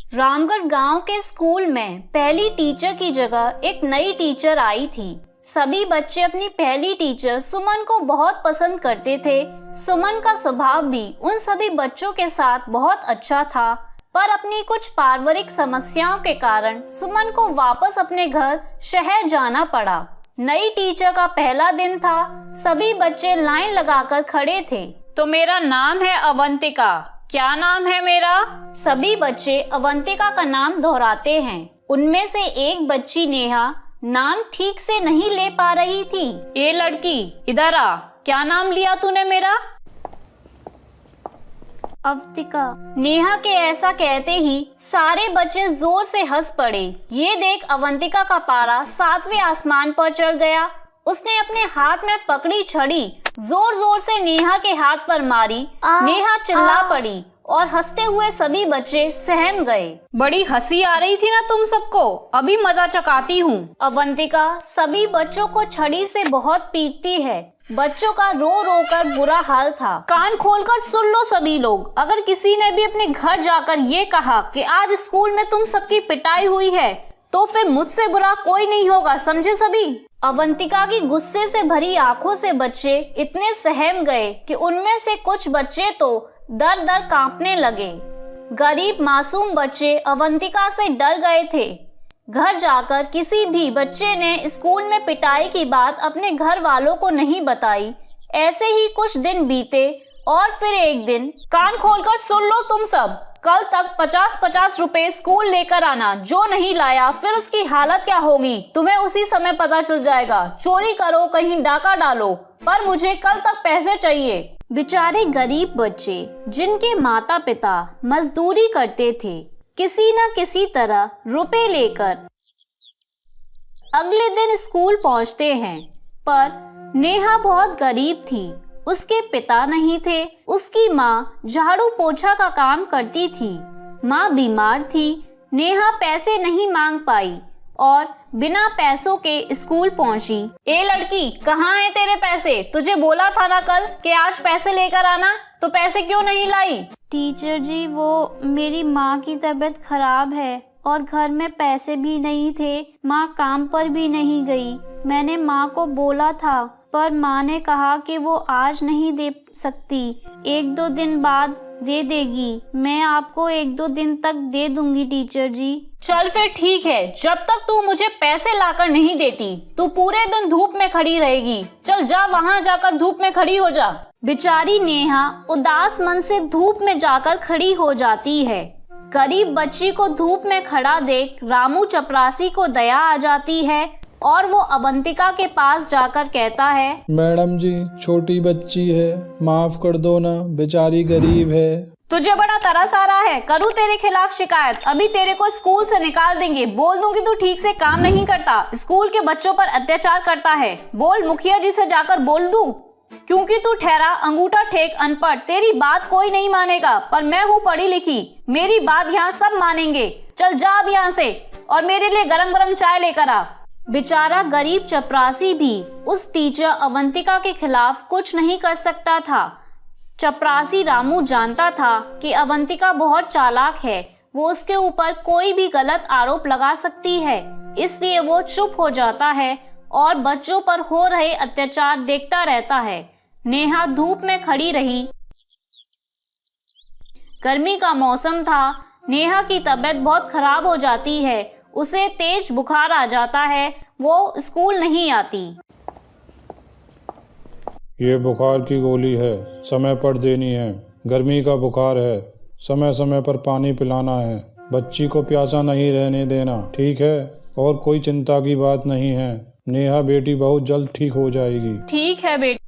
रामगढ़ गांव के स्कूल में पहली टीचर की जगह एक नई टीचर आई थी। सभी बच्चे अपनी पहली टीचर सुमन को बहुत पसंद करते थे। सुमन का स्वभाव भी उन सभी बच्चों के साथ बहुत अच्छा था, पर अपनी कुछ पारिवारिक समस्याओं के कारण सुमन को वापस अपने घर शहर जाना पड़ा। नई टीचर का पहला दिन था। सभी बच्चे लाइन लगाकर खड़े थे। तो मेरा नाम है अवंतिका। क्या नाम है मेरा? सभी बच्चे अवंतिका का नाम दोहराते हैं। उनमें से एक बच्ची नेहा नाम ठीक से नहीं ले पा रही थी। ए लड़की, इधर आ। क्या नाम लिया तूने मेरा? अवंतिका। नेहा के ऐसा कहते ही सारे बच्चे जोर से हंस पड़े। ये देख अवंतिका का पारा 7वें आसमान पर चढ़ गया। उसने अपने हाथ में पकड़ी छड़ी जोर जोर से नेहा के हाथ पर मारी। नेहा चिल्ला पड़ी और हंसते हुए सभी बच्चे सहम गए। बड़ी हंसी आ रही थी ना तुम सबको, अभी मजा चकाती हूँ। अवंतिका सभी बच्चों को छड़ी से बहुत पीटती है। बच्चों का रो रो कर बुरा हाल था। कान खोलकर सुन लो सभी लोग, अगर किसी ने भी अपने घर जाकर ये कहा कि आज स्कूल में तुम सबकी पिटाई हुई है, तो फिर मुझसे बुरा कोई नहीं होगा, समझे सभी? अवंतिका की गुस्से से भरी आंखों से बच्चे इतने सहम गए कि उनमें से कुछ बच्चे तो दर दर कांपने लगे। गरीब मासूम बच्चे अवंतिका से डर गए थे। घर जाकर किसी भी बच्चे ने स्कूल में पिटाई की बात अपने घर वालों को नहीं बताई। ऐसे ही कुछ दिन बीते और फिर एक दिन। कान खोलकर सुन लो तुम सब, कल तक 50-50 रुपए स्कूल लेकर आना। जो नहीं लाया फिर उसकी हालत क्या होगी तुम्हें उसी समय पता चल जाएगा। चोरी करो, कहीं डाका डालो, पर मुझे कल तक पैसे चाहिए। बेचारे गरीब बच्चे जिनके माता पिता मजदूरी करते थे, किसी न किसी तरह रुपए लेकर अगले दिन स्कूल पहुंचते हैं। पर नेहा बहुत गरीब थी। उसके पिता नहीं थे। उसकी माँ झाड़ू पोछा का काम करती थी। माँ बीमार थी। नेहा पैसे नहीं मांग पाई और बिना पैसों के स्कूल पहुंची। ए लड़की, कहाँ है तेरे पैसे? तुझे बोला था ना कल कि आज पैसे लेकर आना, तो पैसे क्यों नहीं लाई? टीचर जी, वो मेरी माँ की तबीयत खराब है और घर में पैसे भी नहीं थे। माँ काम पर भी नहीं गई। मैंने माँ को बोला था, पर माँ ने कहा कि वो आज नहीं दे सकती, 1-2 दिन बाद दे देगी। मैं आपको 1-2 दिन तक दे दूंगी टीचर जी। चल फिर ठीक है, जब तक तू मुझे पैसे लाकर नहीं देती, तू पूरे दिन धूप में खड़ी रहेगी। चल जा, वहाँ जाकर धूप में खड़ी हो जा। बेचारी नेहा उदास मन से धूप में जाकर खड़ी हो जाती है। गरीब बच्ची को धूप में खड़ा देख रामू चपरासी को दया आ जाती है और वो अवंतिका के पास जाकर कहता है, मैडम जी, छोटी बच्ची है, माफ कर दो ना, बेचारी गरीब है। तुझे बड़ा तरस आ रहा है? करूँ तेरे खिलाफ शिकायत? अभी तेरे को स्कूल से निकाल देंगे। बोल दूंगी तू ठीक से काम नहीं करता, स्कूल के बच्चों पर अत्याचार करता है। बोल मुखिया जी से जाकर बोल दूं? क्योंकि तू ठहरा अंगूठा टेक अनपढ़, तेरी बात कोई नहीं मानेगा, पर मैं हूँ पढ़ी लिखी, मेरी बात यहाँ सब मानेंगे। चल जा अब यहाँ से और मेरे लिए गरम गरम चाय लेकर आ। बेचारा गरीब चपरासी भी उस टीचर अवंतिका के खिलाफ कुछ नहीं कर सकता था। चपरासी रामू जानता था कि अवंतिका बहुत चालाक है, वो उसके ऊपर कोई भी गलत आरोप लगा सकती है। इसलिए वो चुप हो जाता है और बच्चों पर हो रहे अत्याचार देखता रहता है। नेहा धूप में खड़ी रही। गर्मी का मौसम था। नेहा की तबीयत बहुत खराब हो जाती है। उसे तेज बुखार आ जाता है। वो स्कूल नहीं आती। ये बुखार की गोली है, समय पर देनी है। गर्मी का बुखार है, समय समय पर पानी पिलाना है। बच्ची को प्यासा नहीं रहने देना, ठीक है? और कोई चिंता की बात नहीं है। नेहा बेटी बहुत जल्द ठीक हो जाएगी। ठीक है बेटी।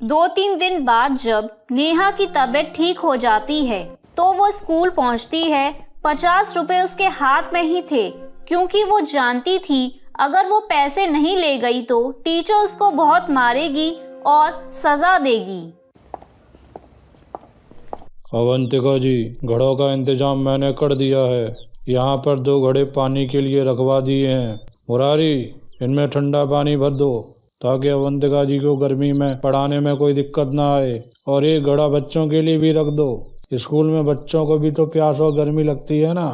2-3 दिन बाद जब नेहा की तबीयत ठीक हो जाती है तो वो स्कूल पहुंचती है। 50 रुपए उसके हाथ में ही थे, क्योंकि वो जानती थी अगर वो पैसे नहीं ले गई तो टीचर उसको बहुत मारेगी और सजा देगी। अवंतिका जी, घड़ों का इंतजाम मैंने कर दिया है। यहाँ पर 2 घड़े पानी के लिए रखवा दिए हैं। मुरारी, इनमें ठंडा पानी भर दो ताकि अवंतिका जी को गर्मी में पढ़ाने में कोई दिक्कत ना आए। और एक घड़ा बच्चों के लिए भी रख दो स्कूल में बच्चों को भी तो प्यास और गर्मी लगती है ना।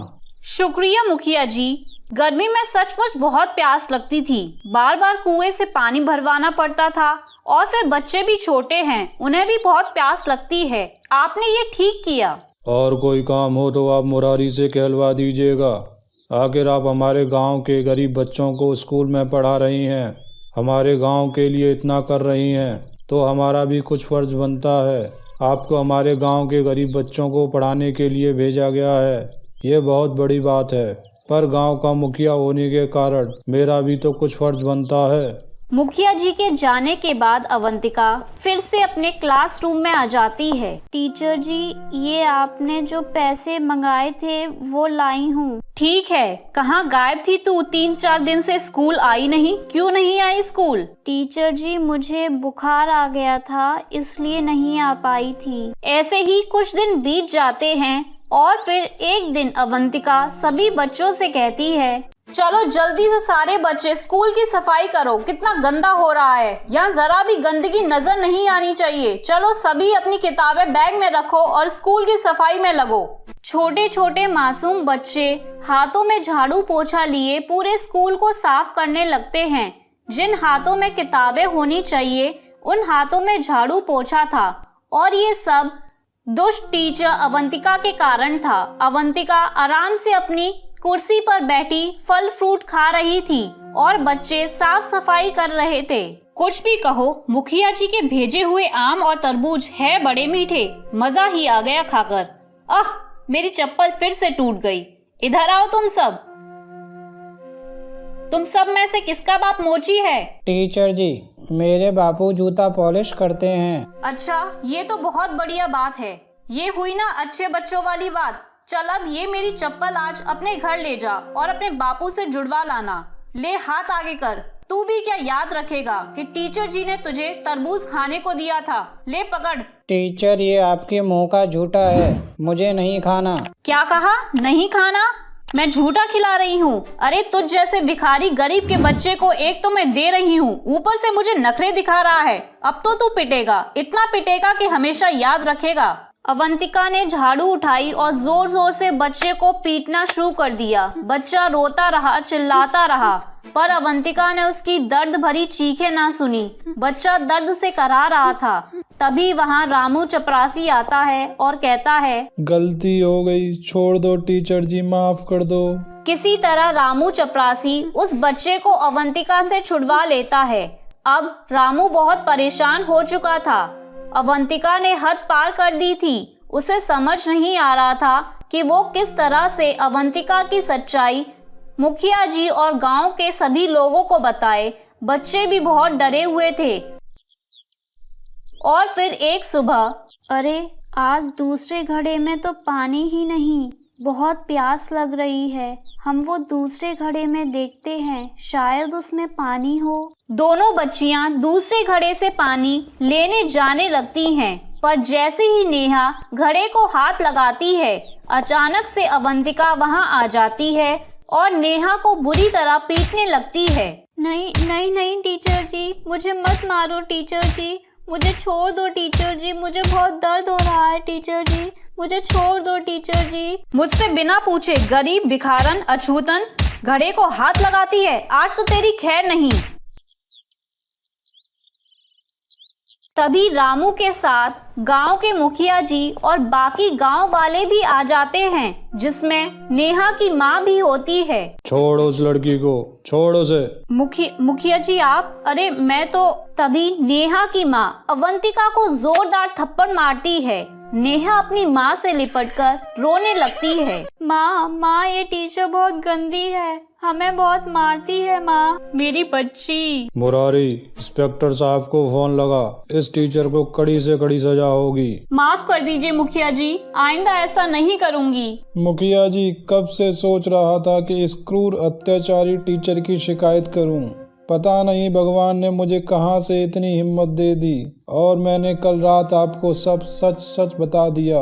शुक्रिया मुखिया जी, गर्मी में सचमुच बहुत प्यास लगती थी। बार बार कुएं से पानी भरवाना पड़ता था और फिर बच्चे भी छोटे हैं, उन्हें भी बहुत प्यास लगती है। आपने ये ठीक किया। और कोई काम हो तो आप मुरारी से कहलवा दीजिएगा। आखिर आप हमारे गांव के गरीब बच्चों को स्कूल में पढ़ा रही हैं, हमारे गांव के लिए इतना कर रही हैं, तो हमारा भी कुछ फर्ज बनता है। आपको हमारे गांव के गरीब बच्चों को पढ़ाने के लिए भेजा गया है, ये बहुत बड़ी बात है। पर गांव का मुखिया होने के कारण मेरा भी तो कुछ फर्ज बनता है। मुखिया जी के जाने के बाद अवंतिका फिर से अपने क्लासरूम में आ जाती है। टीचर जी, ये आपने जो पैसे मंगाए थे वो लाई हूँ। ठीक है, कहाँ गायब थी तू? 3-4 दिन से स्कूल आई नहीं, क्यों नहीं आई स्कूल? टीचर जी, मुझे बुखार आ गया था इसलिए नहीं आ पाई थी। ऐसे ही कुछ दिन बीत जाते हैं और फिर एक दिन अवंतिका सभी बच्चों से कहती है, चलो जल्दी से सारे बच्चे स्कूल की सफाई करो, कितना गंदा हो रहा है, यहाँ जरा भी गंदगी नजर नहीं आनी चाहिए। चलो सभी अपनी किताबें बैग में रखो और स्कूल की सफाई में लगो। छोटे छोटे मासूम बच्चे हाथों में झाड़ू पोछा लिए पूरे स्कूल को साफ करने लगते हैं। जिन हाथों में किताबें होनी चाहिए उन हाथों में झाड़ू पोछा था, और ये सब दुष्ट टीचर अवंतिका के कारण था। अवंतिका आराम से अपनी कुर्सी पर बैठी फल फ्रूट खा रही थी और बच्चे साफ सफाई कर रहे थे। कुछ भी कहो, मुखिया जी के भेजे हुए आम और तरबूज है बड़े मीठे, मजा ही आ गया खाकर। आह, मेरी चप्पल फिर से टूट गई। इधर आओ तुम सब में से किसका बाप मोची है? टीचर जी, मेरे बापू जूता पॉलिश करते हैं। अच्छा, ये तो बहुत बढ़िया बात है। ये हुई ना अच्छे बच्चों वाली बात। चल अब ये मेरी चप्पल आज अपने घर ले जा और अपने बापू से जुड़वा लाना। ले हाथ आगे कर। तू भी क्या याद रखेगा कि टीचर जी ने तुझे तरबूज खाने को दिया था? ले पकड़। टीचर, ये आपके मुंह का झूठा है, मुझे नहीं खाना। क्या कहा? नहीं खाना? मैं झूठा खिला रही हूँ? अरे तुझ जैसे भिखारी गरीब के बच्चे को एक तो मैं दे रही हूँ, ऊपर से मुझे नखरे दिखा रहा है। अब तो तू पिटेगा, इतना पिटेगा कि हमेशा याद रखेगा। अवंतिका ने झाड़ू उठाई और जोर जोर से बच्चे को पीटना शुरू कर दिया। बच्चा रोता रहा, चिल्लाता रहा, पर अवंतिका ने उसकी दर्द भरी चीखें ना सुनी। बच्चा दर्द से करा रहा था। तभी वहाँ रामू चपरासी आता है और कहता है, गलती हो गई, छोड़ दो टीचर जी, माफ कर दो। किसी तरह रामू चपरासी उस बच्चे को अवंतिका से छुड़वा लेता है। अब रामू बहुत परेशान हो चुका था। अवंतिका ने हद पार कर दी थी। उसे समझ नहीं आ रहा था कि वो किस तरह से अवंतिका की सच्चाई मुखिया जी और गांव के सभी लोगों को बताए। बच्चे भी बहुत डरे हुए थे। और फिर एक सुबह, अरे आज दूसरे घड़े में तो पानी ही नहीं, बहुत प्यास लग रही है। हम वो दूसरे घड़े में देखते हैं, शायद उसमें पानी हो। दोनों बच्चियां दूसरे घड़े से पानी लेने जाने लगती हैं, पर जैसे ही नेहा घड़े को हाथ लगाती है, अचानक से अवंतिका वहां आ जाती है और नेहा को बुरी तरह पीटने लगती है। नहीं नहीं नहीं टीचर जी, मुझे मत मारो टीचर जी, मुझे छोड़ दो टीचर जी, मुझे बहुत दर्द हो रहा है टीचर जी, मुझे छोड़ दो टीचर जी। मुझसे बिना पूछे गरीब भिखारन अछूतन घड़े को हाथ लगाती है, आज तो तेरी खैर नहीं। तभी रामू के साथ गांव के मुखिया जी और बाकी गांव वाले भी आ जाते हैं, जिसमें नेहा की माँ भी होती है। छोड़ो उस लड़की को, छोड़ो उसे। मुखिया जी आप, अरे मैं तो। तभी नेहा की माँ अवंतिका को जोरदार थप्पड़ मारती है। नेहा अपनी माँ से लिपटकर रोने लगती है। माँ ये टीचर बहुत गंदी है, हमें बहुत मारती है माँ, मेरी बच्ची। मुरारी, इंस्पेक्टर साहब को फोन लगा, इस टीचर को कड़ी से कड़ी सजा होगी। माफ कर दीजिए मुखिया जी, आइंदा ऐसा नहीं करूँगी। मुखिया जी, कब से सोच रहा था कि इस क्रूर अत्याचारी टीचर की शिकायत करूं। पता नहीं भगवान ने मुझे कहां से इतनी हिम्मत दे दी, और मैंने कल रात आपको सब सच सच बता दिया।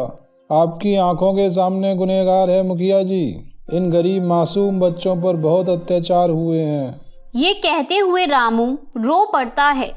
आपकी आंखों के सामने गुनहगार है मुखिया जी। इन गरीब मासूम बच्चों पर बहुत अत्याचार हुए हैं। ये कहते हुए रामू रो पड़ता है।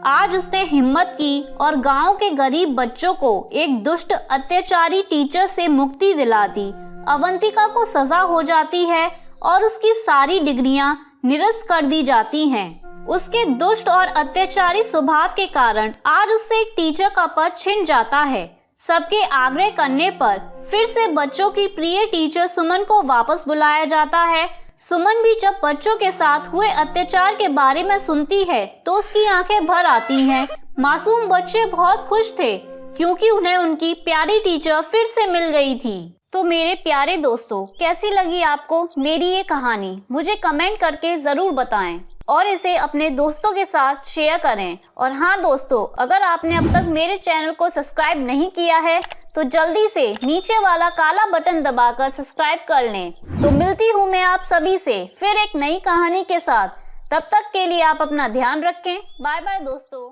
आज उसने हिम्मत की और गांव के गरीब बच्चों को एक दुष्ट अत्याचारी टीचर से मुक्ति दिला दी। अवंतिका को सजा हो जाती है और उसकी सारी डिग्रियां निरस्त कर दी जाती हैं। उसके दुष्ट और अत्याचारी स्वभाव के कारण आज उससे एक टीचर का पद छिन जाता है। सबके आग्रह करने पर फिर से बच्चों की प्रिय टीचर सुमन को वापस बुलाया जाता है। सुमन भी जब बच्चों के साथ हुए अत्याचार के बारे में सुनती है तो उसकी आंखें भर आती हैं। मासूम बच्चे बहुत खुश थे क्योंकि उन्हें उनकी प्यारी टीचर फिर से मिल गई थी। तो मेरे प्यारे दोस्तों, कैसी लगी आपको मेरी ये कहानी? मुझे कमेंट करके ज़रूर बताएं और इसे अपने दोस्तों के साथ शेयर करें। और हाँ दोस्तों, अगर आपने अब तक मेरे चैनल को सब्सक्राइब नहीं किया है तो जल्दी से नीचे वाला काला बटन दबाकर सब्सक्राइब कर लें। तो मिलती हूँ मैं आप सभी से फिर एक नई कहानी के साथ। तब तक के लिए आप अपना ध्यान रखें। बाय बाय दोस्तों।